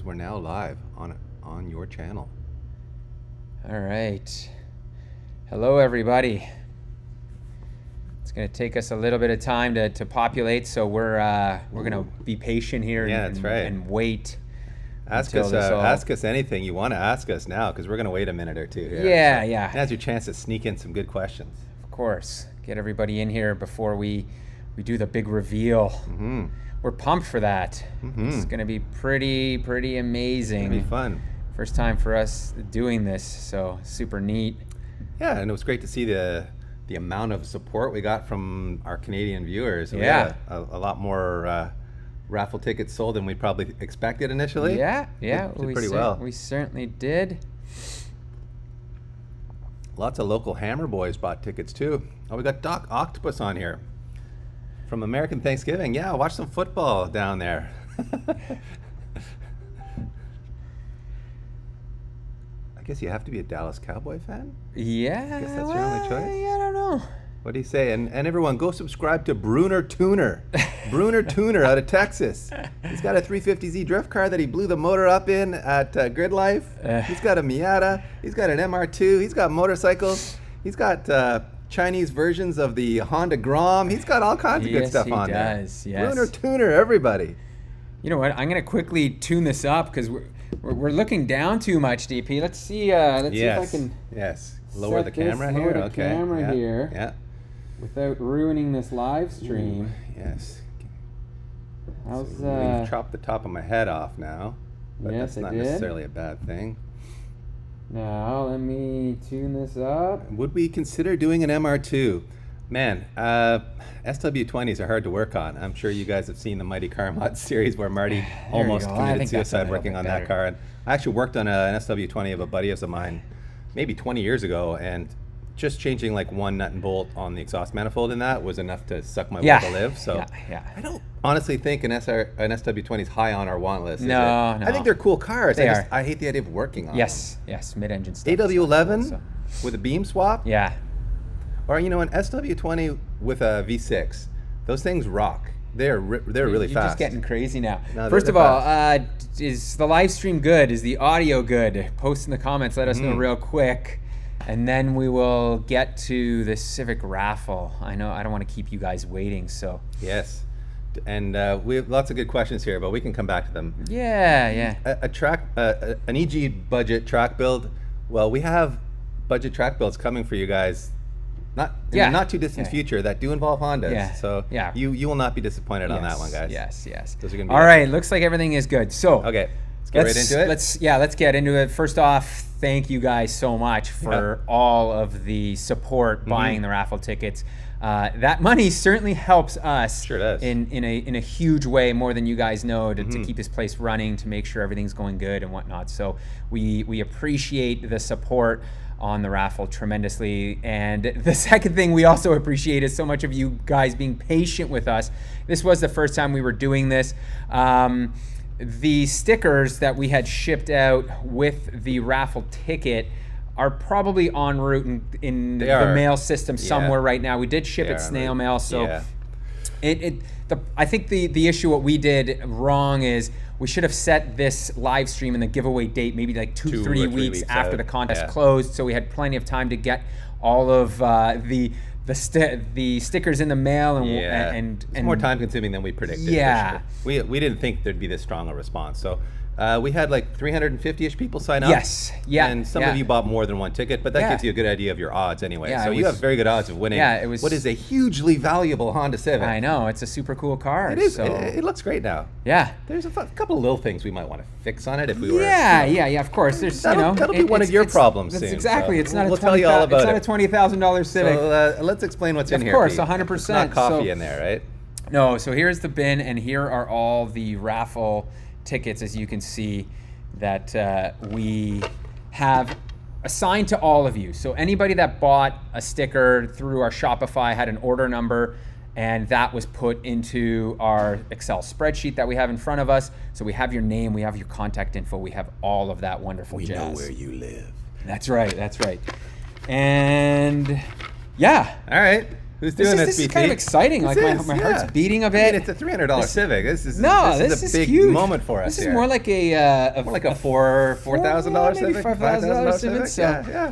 we're now live on your channel. All right. Hello, everybody. It's going to take us a little bit of time to populate, so we're going to be patient here and wait. Ask us anything you want to ask us now, because we're going to wait a minute or two here. Yeah. That's your chance to sneak in some good questions. Of course. Get everybody in here before we do the big reveal. Mm-hmm. We're pumped for that. Mm-hmm. It's going to be pretty amazing. It's going to be fun. First time for us doing this, so super neat. Yeah, and it was great to see the amount of support we got from our Canadian viewers. We Yeah. had a lot more raffle tickets sold than we probably expected initially. Yeah. Did pretty well. We certainly did. Lots of local Hammer boys bought tickets too. Oh, we got Doc Octopus on here from American Thanksgiving. Yeah, watch some football down there. I guess you have to be a Dallas Cowboy fan? Yeah. I guess that's your only choice. Yeah, I don't know. What do you say? And everyone, go subscribe to Bruner Tuner. Bruner Tuner out of Texas. He's got a 350Z drift car that he blew the motor up in at Grid Life. He's got a Miata. He's got an MR2. He's got motorcycles. He's got Chinese versions of the Honda Grom. He's got all kinds of good stuff on there. Yes, he does. Bruner Tuner, everybody. You know what? I'm going to quickly tune this up because we're looking down too much, DP. Let's see if I can Lower the camera here. Lower the camera here. Yeah. Without ruining this live stream. Ooh, yes. How's We've chopped the top of my head off now, but yes, that's not necessarily a bad thing. Now let me tune this up. Would we consider doing an MR2? Man, SW20s are hard to work on. I'm sure you guys have seen the Mighty Car Mod series where Marty almost committed suicide working on that car. And I actually worked on an SW20 of a buddy of mine maybe 20 years ago, and just changing like one nut and bolt on the exhaust manifold in that was enough to suck my will to live. So I don't honestly think an SW20 is high on our want list. No. I think they're cool cars. They I hate the idea of working on them. Yes, mid-engine stuff. AW11 with a beam swap. Yeah. Or, you know, an SW20 with a V6. Those things rock. They're really fast. You're just getting crazy now. No, First of all, is the live stream good? Is the audio good? Post in the comments. Let us know real quick. And then we will get to the Civic Raffle. I know I don't want to keep you guys waiting, so. Yes. And we have lots of good questions here, but we can come back to them. Yeah. An EG budget track build. Well, we have budget track builds coming for you guys. In the not too distant future that do involve Hondas. Yeah. So you will not be disappointed on that one, guys. Yes. Those are gonna be all right, looks like everything is good. So okay, let's get right into it. Let's get into it. First off, thank you guys so much for all of the support buying the raffle tickets. That money certainly helps us. Sure does. In a huge way, more than you guys know, to keep this place running, to make sure everything's going good and whatnot. So we appreciate the support on the raffle tremendously. And the second thing we also appreciate is so much of you guys being patient with us. This was the first time we were doing this. The stickers that we had shipped out with the raffle ticket are probably en route in the mail system somewhere right now. We did ship it snail mail, so I think the issue what we did wrong is we should have set this live stream and the giveaway date maybe like 2-3 weeks after the contest closed, so we had plenty of time to get all of the stickers in the mail and it's more time consuming than we predicted. Yeah, for sure. We didn't think there'd be this strong a response. So we had like 350-ish people sign up. Yes, and some of you bought more than one ticket, but that gives you a good idea of your odds anyway. So you have very good odds of winning. What is a hugely valuable Honda Civic. I know, it's a super cool car. It is. So. It looks great now. Yeah, there's a couple of little things we might want to fix on it if we were. Yeah. Of course, there's that'll be one of your problems. That's soon, exactly. So It's not we'll tell you all about it. It's not a $20,000 Civic. So let's explain what's in here. Of course, 100%. It's not coffee in there, right? No. So here's the bin, and here are all the raffle tickets, as you can see, that we have assigned to all of you. So anybody that bought a sticker through our Shopify had an order number, and that was put into our Excel spreadsheet that we have in front of us. So we have your name, we have your contact info, we have all of that wonderful jazz. We know where you live. That's right. And yeah. All right. Who's doing this? This is kind of exciting. Like my heart's beating a bit. I mean, it's a $300 Civic. This is a big huge moment for us. This is more like a $4,000 Civic, $5,000 Civic. So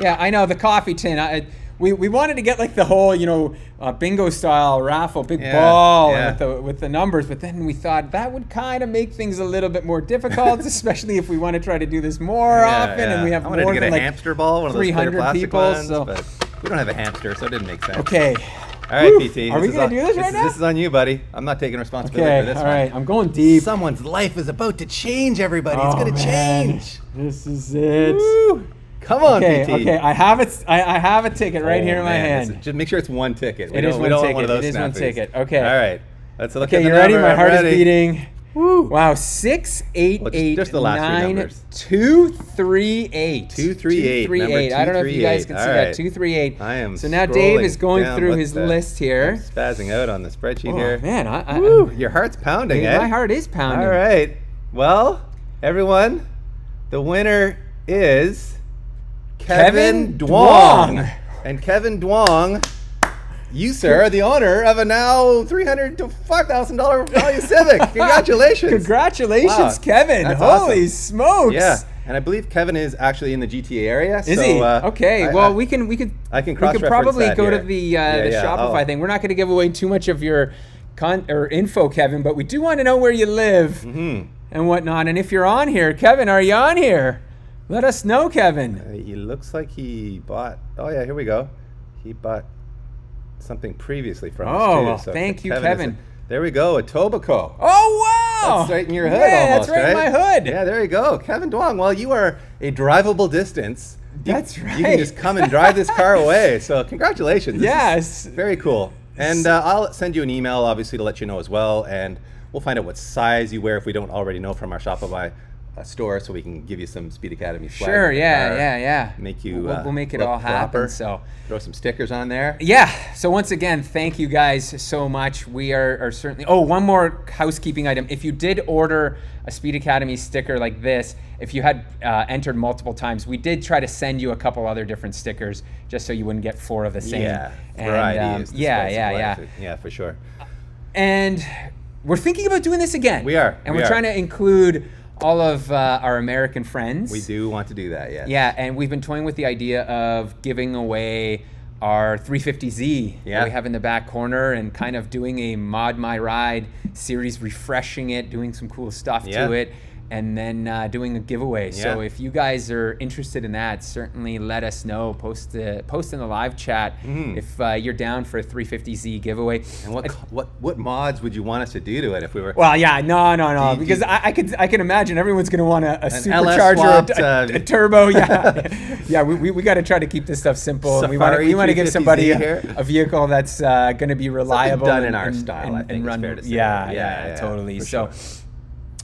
yeah, I know the coffee tin. We wanted to get like the whole bingo style raffle, big ball with the numbers, but then we thought that would kind of make things a little bit more difficult, especially if we want to try to do this more often, and we have more than a hamster ball, one of those 300 people. Ones, but we don't have a hamster, so it didn't make sense. Okay. All right, PT. Are we going to do this right now? This is on you, buddy. I'm not taking responsibility for this one. All right. I'm going deep. Someone's life is about to change, everybody. It's going to change. This is it. Woo. Come on, PT. Okay. I have it. I have a ticket right here in my hand. Just make sure it's one ticket. We don't want one of those. It is one ticket. Okay. All right. Let's look at the you number. ready? My heart is beating. Woo. Wow, 688 just the last three 9 numbers. 238. 238. I don't know if you guys can see that. 238. I am. So now Dave is going through his list here. I'm spazzing out on the spreadsheet here. Man, your heart's pounding, My heart is pounding. All right. Well, everyone, the winner is Kevin Duong. And Kevin Duong, you, sir, are the owner of a now $300,000 to $5,000 value Civic. Congratulations. Congratulations, Kevin. That's Holy awesome. Smokes. Yeah. And I believe Kevin is actually in the GTA area. Is he? Okay. We could probably go to the Shopify thing. We're not going to give away too much of your info, Kevin, but we do want to know where you live and whatnot. And if you're on here, Kevin, are you on here? Let us know, Kevin. He looks like he bought. Oh yeah, here we go. He bought something previously from us too. So thank you, Kevin. There we go, a Tobaco. Oh wow! That's right in your hood, that's almost, right in my hood. Yeah, there you go, Kevin Duong. Well, you are a drivable distance. That's right. You can just come and drive this car away. So congratulations. Yes. Very cool. And I'll send you an email, obviously, to let you know as well. And we'll find out what size you wear if we don't already know from our Shopify store, so we can give you some Speed Academy swag. Sure, yeah. Make you we'll make it all happen. Proper. So throw some stickers on there. Yeah. So once again, thank you guys so much. We are certainly. Oh, one more housekeeping item. If you did order a Speed Academy sticker like this, if you had entered multiple times, we did try to send you a couple other different stickers just so you wouldn't get 4 of the same. Yeah. And, variety. Yeah, for sure. And we're thinking about doing this again. We are. And we're trying to include all of our American friends. We do want to do that, yes. Yeah, and we've been toying with the idea of giving away our 350Z that we have in the back corner and kind of doing a Mod My Ride series, refreshing it, doing some cool stuff to it, and then doing a giveaway. So if you guys are interested in that, certainly let us know. Post in the live chat if you're down for a 350Z giveaway. And what mods would you want us to do to it if we were? Well, yeah, no, because I can imagine everyone's going to want a supercharger, a turbo. Yeah, we got to try to keep this stuff simple. We want to give somebody a vehicle that's going to be reliable, done in our style. I think run. It's fair to say. Yeah, totally. So. Sure.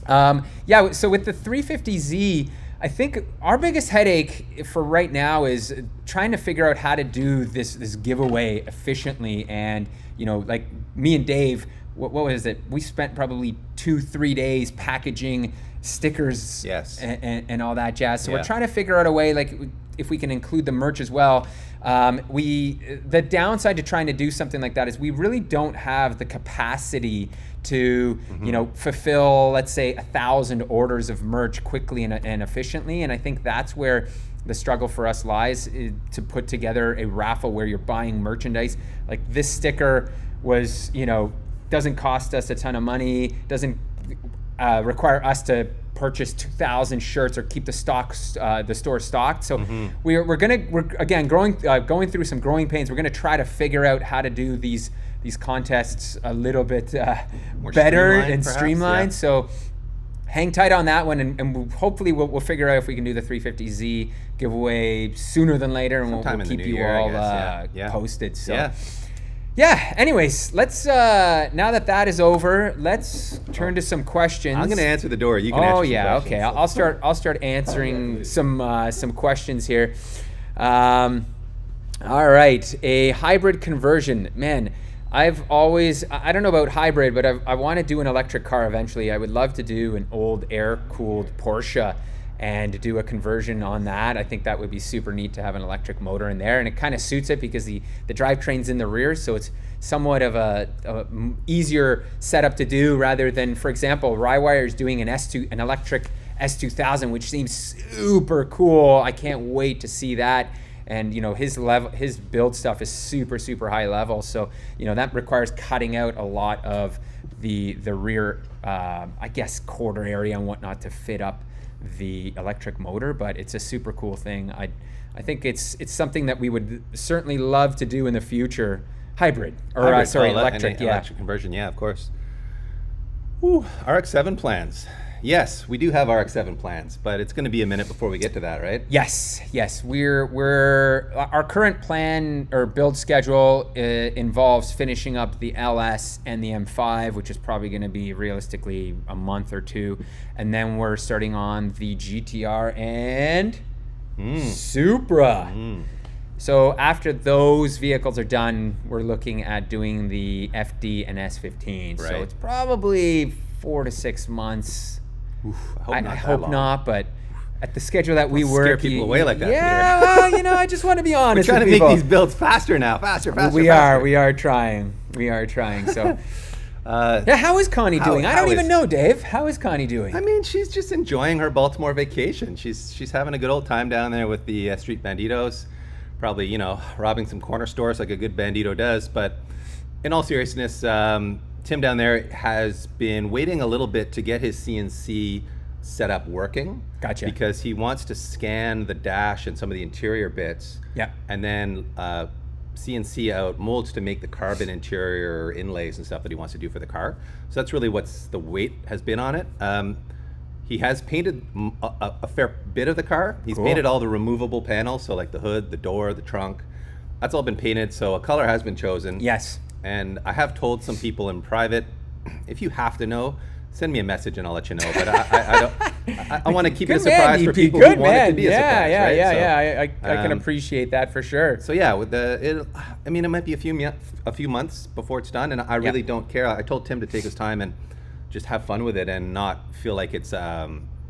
So with the 350Z, I think our biggest headache for right now is trying to figure out how to do this giveaway efficiently. And, like me and Dave, what was it? We spent probably 2-3 days packaging stickers and all that jazz. So we're trying to figure out a way, like if we can include the merch as well. The downside to trying to do something like that is we really don't have the capacity to fulfill, let's say, 1,000 orders of merch quickly and efficiently. And I think that's where the struggle for us lies, to put together a raffle where you're buying merchandise. Like this sticker was, doesn't cost us a ton of money, doesn't require us to purchase 2,000 shirts or keep the store stocked. So we're again going through some growing pains. We're gonna try to figure out how to do these contests a little bit better and streamlined. So hang tight on that one, and hopefully we'll figure out if we can do the 350Z giveaway sooner than later, and we'll keep you all posted. So anyways, let's now that is over, let's turn to some questions. I'm gonna answer the door. You can answer some questions. Okay. I'll start answering some questions here. All right, a hybrid conversion. Man, I don't know about hybrid, but I want to do an electric car eventually. I would love to do an old air-cooled Porsche and do a conversion on that. I think that would be super neat to have an electric motor in there, and it kind of suits it because the drivetrain's in the rear, so it's somewhat of a easier setup to do rather than, for example, Rywire is doing an electric S2000, which seems super cool. I can't wait to see that. And his build stuff is super high level, so that requires cutting out a lot of the rear I guess quarter area and whatnot to fit up the electric motor. But it's a super cool thing. I think it's something that we would certainly love to do in the future. Hybrid electric. Electric conversion, yeah, of course. Ooh, RX-7 plans. Yes, we do have RX-7 plans, but it's going to be a minute before we get to that, right? Yes. Our current plan or build schedule involves finishing up the LS and the M5, which is probably going to be realistically a month or two, and then we're starting on the GTR and Supra. So after those vehicles are done, we're looking at doing the FD and S15. Right. So it's probably 4 to 6 months. Oof, I hope not, but at the schedule that we work, scare people away like that. Yeah, well, I just want to be honest. We're trying with to make these builds faster now, faster. We are trying. So, how is Connie doing? I don't even know, Dave. How is Connie doing? I mean, she's just enjoying her Baltimore vacation. She's having a good old time down there with the street banditos. Probably, robbing some corner stores like a good bandito does. But in all seriousness, Tim down there has been waiting a little bit to get his CNC setup working. Gotcha. Because he wants to scan the dash and some of the interior bits. Yeah. And then CNC out molds to make the carbon interior inlays and stuff that he wants to do for the car. So that's really what's the weight has been on it. He has painted a fair bit of the car. He's painted all the removable panels, so like the hood, the door, the trunk. That's all been painted, so a color has been chosen. Yes. And I have told some people in private, if you have to know, send me a message and I'll let you know. But I want to keep it a surprise for people who want it to be a surprise. Yeah. I can appreciate that for sure. So yeah, with it might be a few months before it's done, and I really don't care. I told Tim to take his time and just have fun with it and not feel like it's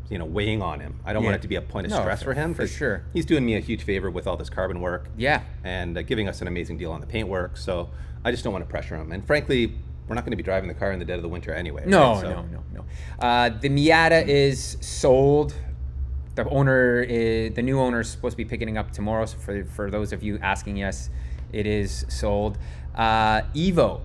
weighing on him. I don't want it to be a point of stress for him. For sure. He's doing me a huge favor with all this carbon work. Yeah. And giving us an amazing deal on the paint work. So I just don't want to pressure him. And frankly, we're not going to be driving the car in the dead of the winter anyway. No. The Miata is sold. The new owner is supposed to be picking it up tomorrow. So for those of you asking, yes, it is sold. Evo.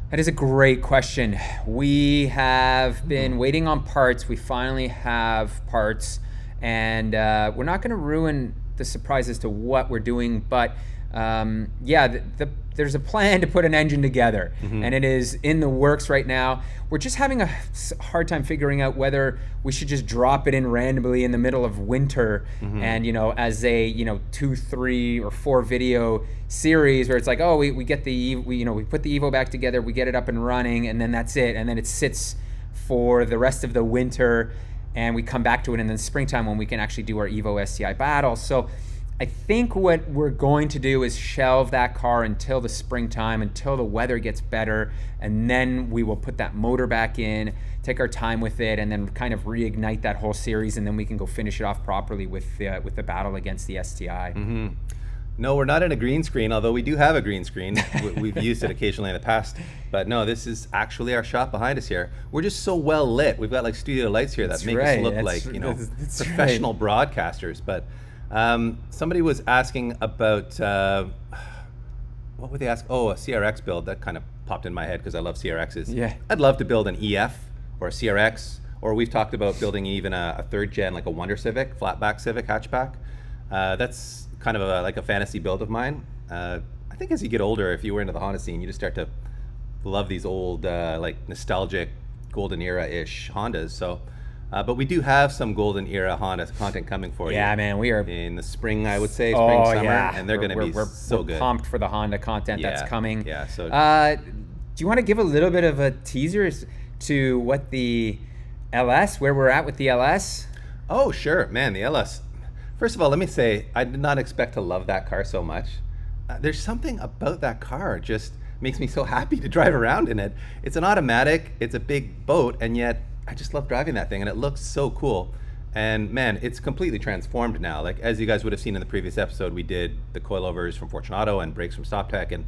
That is a great question. We have been waiting on parts. We finally have parts, and we're not going to ruin the surprise as to what we're doing, but there's a plan to put an engine together, and it is in the works right now. We're just having a hard time figuring out whether we should just drop it in randomly in the middle of winter, and as a 2, 3, or 4 video series where it's like, we get we put the Evo back together, we get it up and running, and then that's it, and then it sits for the rest of the winter, and we come back to it in the springtime when we can actually do our Evo STI battle. So I think what we're going to do is shelve that car until the springtime, until the weather gets better, and then we will put that motor back in, take our time with it, and then kind of reignite that whole series, and then we can go finish it off properly with the battle against the STI. No, we're not in a green screen, although we do have a green screen. We've used it occasionally in the past. But no, this is actually our shop behind us here. We're just so well lit. We've got like studio lights here that make us look like professional broadcasters. But somebody was asking about, what would they ask? Oh, a CRX build. That kind of popped in my head because I love CRXs. Yeah. I'd love to build an EF or a CRX, or we've talked about building even a third gen, like a Wonder Civic, flatback Civic hatchback. That's kind of like a fantasy build of mine. I think as you get older, if you were into the Honda scene, you just start to love these old, like nostalgic golden era-ish Hondas. So, but we do have some golden era Honda content coming for you. Yeah, man, we are in the spring, I would say, spring, summer, and they're going to be so good. We're pumped for the Honda content that's coming. Yeah. So, do you want to give a little bit of a teaser to what the LS, where we're at with the LS? Oh, sure, man, the LS. First of all, let me say, I did not expect to love that car so much. There's something about that car just makes me so happy to drive around in it. It's an automatic, it's a big boat, and yet I just love driving that thing, and it looks so cool. And man, it's completely transformed now. Like, as you guys would have seen in the previous episode, we did the coilovers from Fortunato and brakes from StopTech, and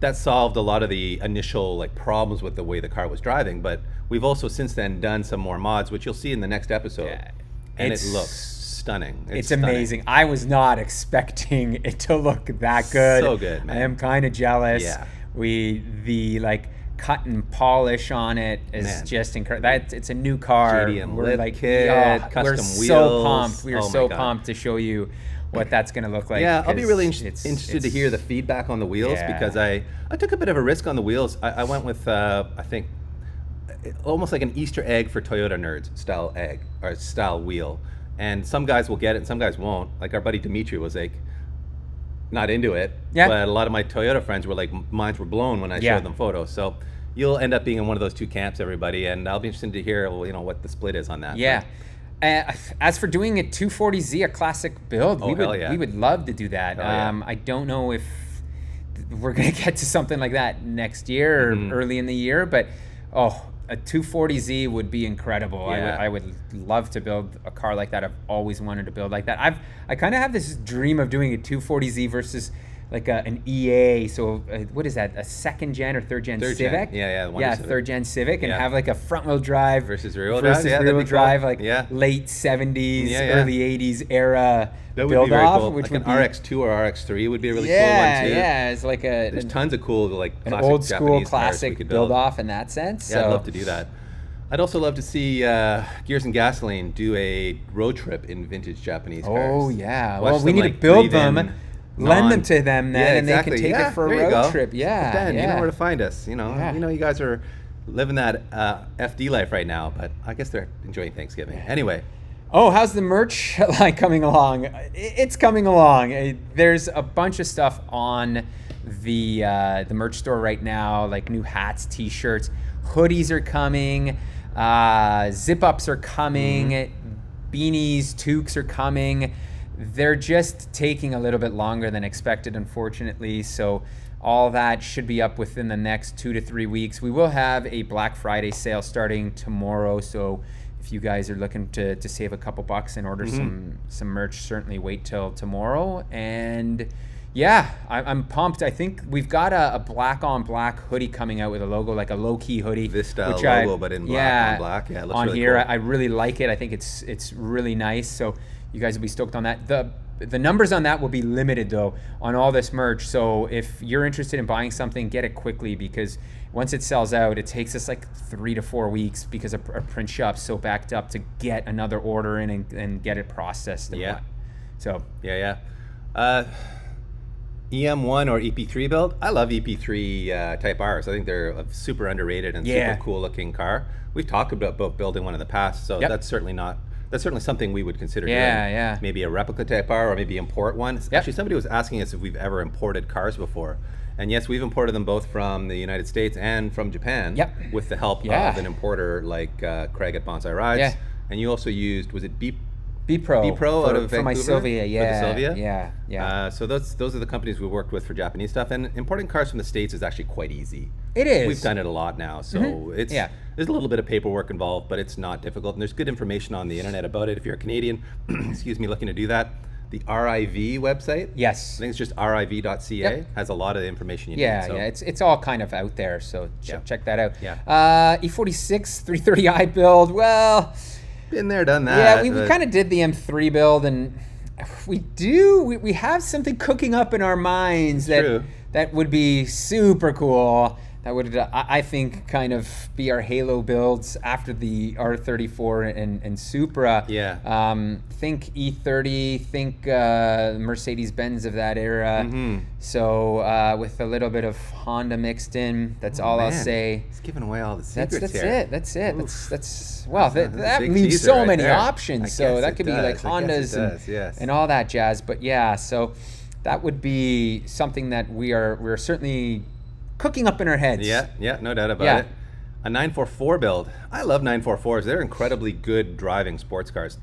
that solved a lot of the initial like problems with the way the car was driving. But we've also since then done some more mods, which you'll see in the next episode. Yeah, and it looks stunning. It's amazing. I was not expecting it to look that good. So good, man. I am kind of jealous. Yeah. The like cut and polish on it is just incredible. It's a new car. JDM We're lid like, kit, custom we're wheels. so pumped. We are Oh my so God. pumped to show you what that's going to look like. Yeah, I'll be really because interested to hear the feedback on the wheels, because I took a bit of a risk on the wheels. I went with I think almost like an Easter egg for Toyota nerds style egg or style wheel, and some guys will get it and some guys won't. Like our buddy Dimitri was like not into it, but a lot of my Toyota friends were like, minds were blown when I showed them photos. So you'll end up being in one of those two camps, everybody, and I'll be interested to hear what the split is on that. Yeah. As for doing a 240Z, a classic build, we would love to do that. I don't know if we're going to get to something like that next year or early in the year, but a 240Z would be incredible. I would love to build a car like that. I've always wanted to build like that. I kind of have this dream of doing a 240Z versus like an EA. So what is that? A second gen or third gen Civic? Third gen Civic, and have like a front wheel drive versus rear wheel drive. Rear wheel drive, like late 70s, early 80s era build off, cool. which like would an be RX2 or RX3 would be a really cool one too. Yeah, it's like there's tons of cool like an classic old school Japanese classic build off in that sense. Yeah, I'd love to do that. I'd also love to see Gears and Gasoline do a road trip in vintage Japanese cars. Oh yeah, Watch well we them, need to build them. Lend them to them then, and they can take it for a road trip. Yeah, Ben, you know where to find us. You know you guys are living that FD life right now, but I guess they're enjoying Thanksgiving. Anyway. Oh, how's the merch line coming along? It's coming along. There's a bunch of stuff on the merch store right now, like new hats, T-shirts, hoodies are coming, zip-ups are coming, beanies, toques are coming. They're just taking a little bit longer than expected, unfortunately. So all that should be up within the next 2 to 3 weeks. We will have a Black Friday sale starting tomorrow. So if you guys are looking to save a couple bucks and order some merch, certainly wait till tomorrow. And yeah, I'm pumped. I think we've got a black on black hoodie coming out with a logo, like a low key hoodie. This style logo, but in black on black. Yeah, it looks on really here. cool. I really like it. I think it's really nice. So you guys will be stoked on that. The numbers on that will be limited though on all this merch. So if you're interested in buying something, get it quickly, because once it sells out, it takes us like 3 to 4 weeks because our print shop's so backed up to get another order in and get it processed. And so EM1 or EP3 build. I love EP3 Type Rs. I think they're a super underrated and super cool looking car. We've talked about building one in the past, so that's certainly something we would consider doing. Maybe a replica Type R or maybe import one. Actually, somebody was asking us if we've ever imported cars before. And yes, we've imported them both from the United States and from Japan with the help of an importer like Craig at Bonsai Rides. And you also used, was it B-Pro out of Vancouver? For my Sylvia, For the Sylvia? So those are the companies we worked with for Japanese stuff. And importing cars from the States is actually quite easy. It is. We've done it a lot now. So there's a little bit of paperwork involved, but it's not difficult. And there's good information on the internet about it if you're a Canadian, looking to do that. The RIV website, I think it's just riv.ca, has a lot of information you need. So. It's all kind of out there, so check that out. E46 330i build, well, been there, done that. Yeah, we kind of did the M3 build, and we have something cooking up in our minds that would be super cool. That would, I think, kind of be our halo builds after the R34 and Supra. Think E30, think Mercedes-Benz of that era. So with a little bit of Honda mixed in, that's all I'll say. It's giving away all the secrets That's it. That leaves so many options. So that could be like Hondas and all that jazz. But yeah, so that would be something that we're certainly cooking up in our heads. No doubt about it. A 944 build. I love 944s. They're incredibly good driving sports cars.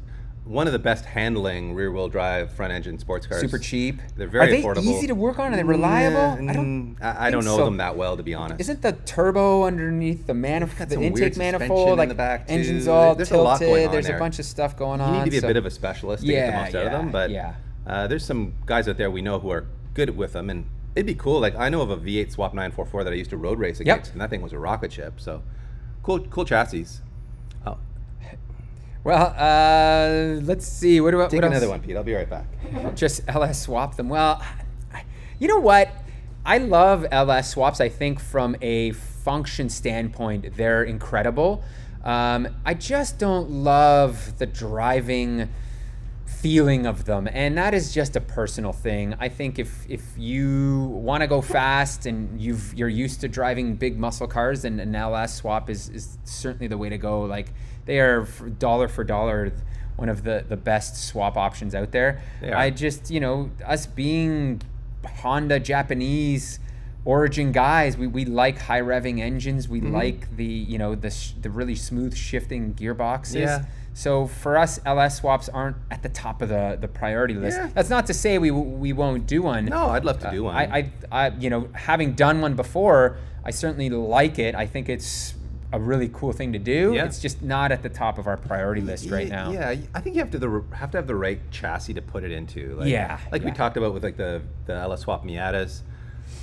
one of the best handling rear-wheel drive front-engine sports cars. Super cheap. They're very affordable. Are they easy to work on? Are they reliable? I don't know them that well, to be honest. Isn't the turbo underneath the manifold, the intake manifold, in the back engine's all There's tilted? A lot going on There's there. a bunch of stuff going on. You need to be a bit of a specialist to get the most out of them, but there's some guys out there we know who are good with them, and it'd be cool. Like, I know of a V8 Swap 944 that I used to road race against, and that thing was a rocket ship. So cool chassis. Oh. Well, let's see. What else? Another one, Pete. I'll be right back. Just LS swap them. Well, you know what? I love LS swaps. I think from a function standpoint, they're incredible. I just don't love the driving feeling of them, and that is just a personal thing. I think if you want to go fast and you're used to driving big muscle cars, then an LS swap is certainly the way to go. Like, they are dollar for dollar one of the best swap options out there. I just, us being Honda Japanese origin guys, we like high revving engines. We like the really smooth shifting gearboxes. Yeah. So for us, LS swaps aren't at the top of the priority list. Yeah. That's not to say we won't do one. No, I'd love to do one. I having done one before, I certainly like it. I think it's a really cool thing to do. Yeah. It's just not at the top of our priority list right now. Yeah, I think you have to have the right chassis to put it into. Like, we talked about with like the LS swap Miatas.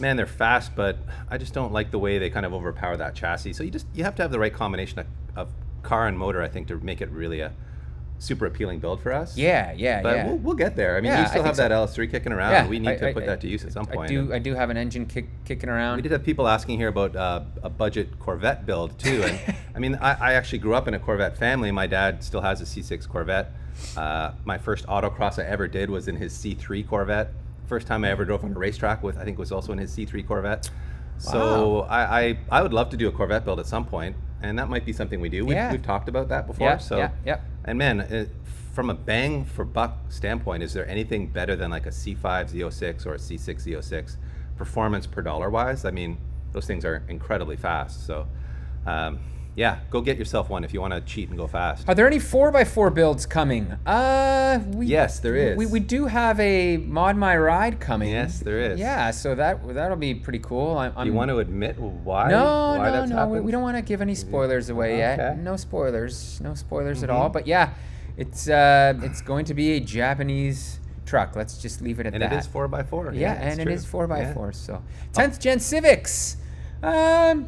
Man, they're fast, but I just don't like the way they kind of overpower that chassis. So you have to have the right combination of car and motor, I think, to make it really a super appealing build for us. But we'll get there. I mean, you still have that LS3 kicking around. Yeah, we need to put that to use at some point. I do have an engine kicking around. We did have people asking here about a budget Corvette build too, and I mean, I actually grew up in a Corvette family. My dad still has a C6 Corvette. My first autocross I ever did was in his C3 Corvette. First time I ever drove on a racetrack I think was also in his C3 Corvette. So I would love to do a Corvette build at some point, and that might be something we do. We've talked about that before. And man, from a bang for buck standpoint, is there anything better than like a C5 Z06 or a C6 Z06 performance per dollar wise? I mean, those things are incredibly fast. So go get yourself one if you want to cheat and go fast. Are there any 4x4 builds coming? Yes, there is. We do have a Mod My Ride coming. Yes, there is. Yeah, so that'll be pretty cool. Do you want to admit why? No, happened? we don't want to give any spoilers away yet. No spoilers at all. But yeah, it's going to be a Japanese truck. Let's just leave it at that. And it is 4x4. Yeah, and it is 4x4. So 10th gen Civics. Like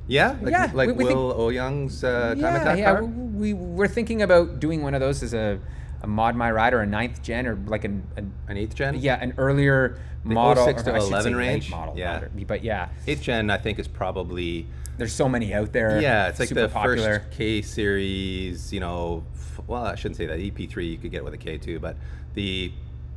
Will Oyoung's time attack car? We're thinking about doing one of those as a Mod My Ride or a 9th gen or like an 8th gen? Yeah, an earlier model. 06 to 11 range? Model, yeah. But yeah. 8th gen, I think, is probably... There's so many out there. Yeah, it's like the popular. First K series, well, I shouldn't say that. EP3 you could get with a K2, but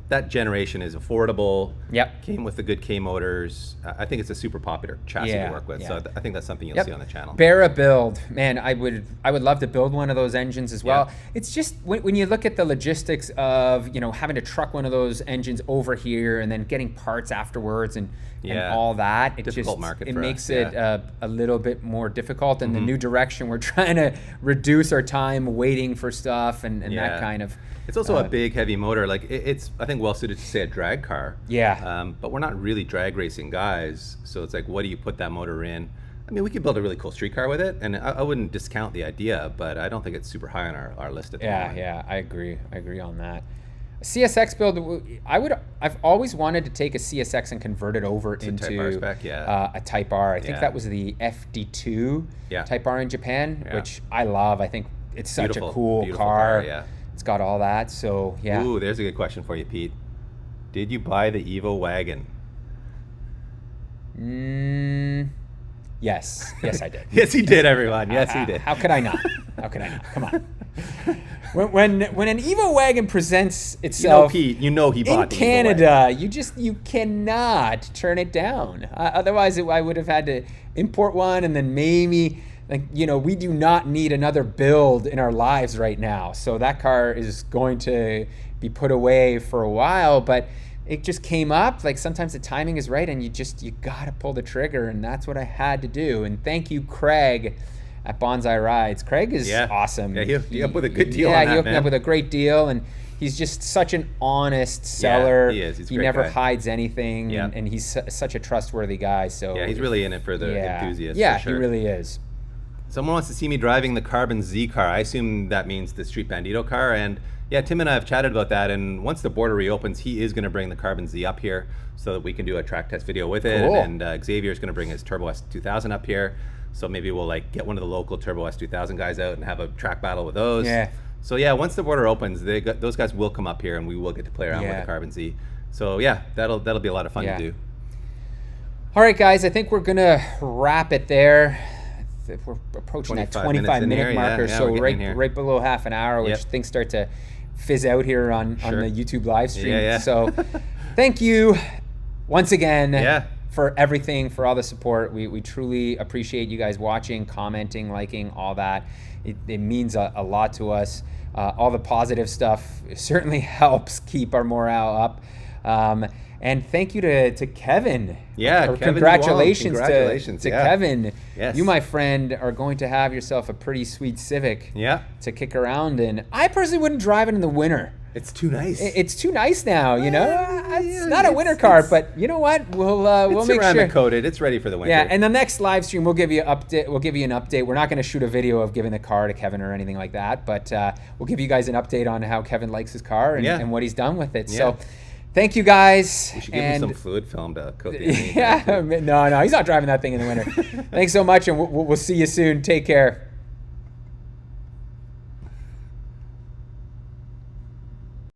that generation is affordable. Yep. Came with the good K motors. I think it's a super popular chassis to work with. So I think that's something you'll see on the channel. Bear a build, man. I would love to build one of those engines as well. It's just when you look at the logistics of having to truck one of those engines over here and then getting parts afterwards and all that. It makes it a little bit more difficult. And the new direction, we're trying to reduce our time waiting for stuff and that kind of. It's also a big, heavy motor. Like it's, I think, well suited to say a drag car. Yeah. But we're not really drag racing guys, so it's like, what do you put that motor in? I mean, we could build a really cool street car with it, and I wouldn't discount the idea, but I don't think it's super high on our list at the moment. Yeah, I agree on that. A CSX build, I've always wanted to take a CSX and convert it over into Type R spec, a Type R. I think that was the FD2 Type R in Japan, which I love. I think it's such a cool car. Yeah. It's got all that, so yeah. Ooh, there's a good question for you, Pete. Did you buy the Evo wagon? Yes, I did. Yes, he did, everyone. Yes, he did. How could I not? Come on. When an Evo wagon presents itself, Pete, he bought in Canada, you cannot turn it down. Otherwise, I would have had to import one, and then maybe. We do not need another build in our lives right now. So that car is going to be put away for a while, but it just came up. Like, sometimes the timing is right and you got to pull the trigger, and that's what I had to do. And thank you, Craig, at Bonsai Rides. Craig is awesome. Yeah, he hooked you up with a good deal on that, he hooked me man. up with a great deal, and he's just such an honest seller. Yeah, he is. He's a he great never guy. hides anything, Yeah. and he's such a trustworthy guy. So Yeah, he's really in it for the enthusiasts. Yeah, for sure. he really is. Someone wants to see me driving the Carbon Z car. I assume that means the Street Bandito car. And yeah, Tim and I have chatted about that. And once the border reopens, he is going to bring the Carbon Z up here so that we can do a track test video with it. Cool. And Xavier's going to bring his Turbo S2000 up here. So maybe we'll like get one of the local Turbo S2000 guys out and have a track battle with those. Yeah. So yeah, once the border opens, those guys will come up here and we will get to play around with the Carbon Z. So yeah, that'll be a lot of fun to do. All right, guys, I think we're gonna wrap it there. We're approaching that 25-minute marker, so right below half an hour, which things start to fizz out here on the YouTube live stream. So thank you once again for everything, for all the support. We truly appreciate you guys watching, commenting, liking, all that. It means a lot to us. All the positive stuff certainly helps keep our morale up. And thank you to Kevin. Yeah, Kevin congratulations to yeah. Kevin. Yes. You, my friend, are going to have yourself a pretty sweet Civic to kick around in. I personally wouldn't drive it in the winter. It's too nice. It's too nice now, you know. It's not a winter car, but you know what? We'll make sure. Ceramic coated. It's ready for the winter. Yeah, and the next live stream we'll give you an update. We're not going to shoot a video of giving the car to Kevin or anything like that, but we'll give you guys an update on how Kevin likes his car and what he's done with it. Yeah. So. Thank you, guys. We should give him some fluid film to coat the no, he's not driving that thing in the winter. Thanks so much, and we'll see you soon. Take care.